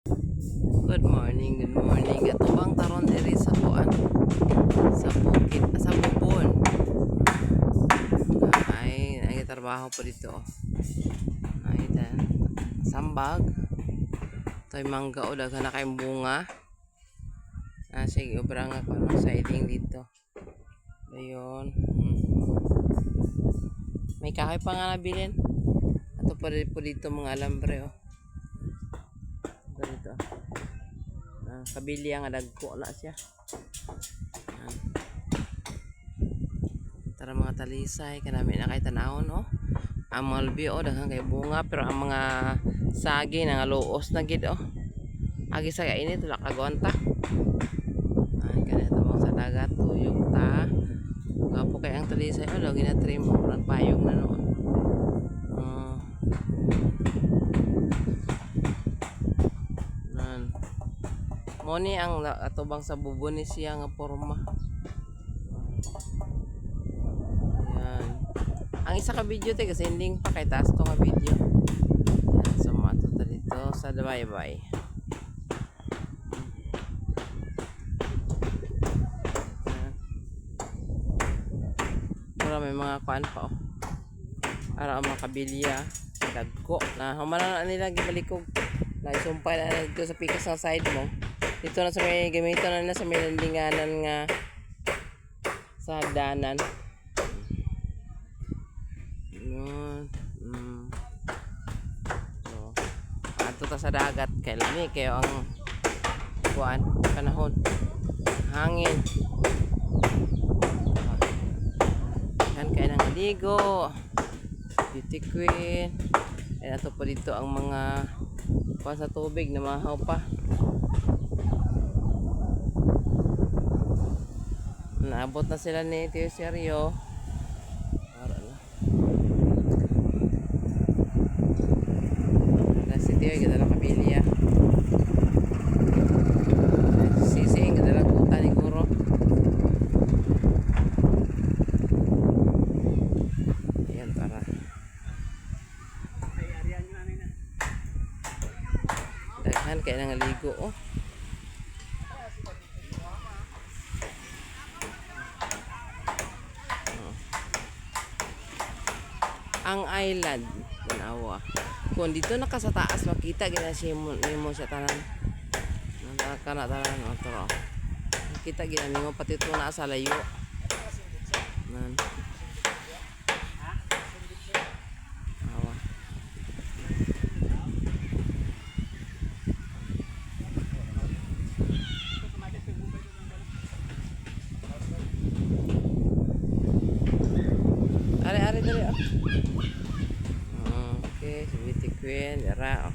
Good morning, good morning. Ato bang taron diri sa kuan? Sa bukid, sa bubon. Ay trabaho po dito. Ay dan. Sambag. Toy mangga o daghan na kay bunga. Sige, obra nga ko ng siding dito. Ayun. May kahoy pa nga nabilin. Ato pa rin po dito mga alambre oh. Dito. Kabilya nga dagko na siya. Tara mga talisay kanami na kay tanawon oh. Ang mga lubi oh daghang kay bunga pero ang mga sagi nga luos na gid oh. Agi sa ini tulak kagwanta. Ay kanito mo sa dagat tuyok ta. Gapo kay ang talisay oh lagi na trim oh payong na noon. Moni ang atubang sa bubon ni siya nga porma. Ayan. Ang isa ka video te kasi ending pa kay taas to nga video. Ayan, so matuto dito sa bye-bye. Mura may mga kuan pa oh. Ara ang mga kabilya, dagko na humana na nila gibalikog. Na isumpay na dito sa pikas ng side mo. Dito na sa may gamito na sa may landinganan nga sa hagdanan. Yun. So, ato ta sa dagat kay lami kayo ang kuan panahon. Hangin. Yan kaya nang ligo. Beauty queen. Ay ato pa dito ang mga kuan sa tubig na mahaw pa. Naabot na sila ni Tio Sergio. Para na. Si Tio ay gadalang kabilya. Sisi ay gadalang kuta ni Guro. Ayan para. Daghan kaya nangaligo oh. Ang island tanawa kung dito naka sa taas makita gina siya mo siya tanan kana tanan otro makita gina nimo pati to na sa layo nan awa are dali okay si Beauty Queen dara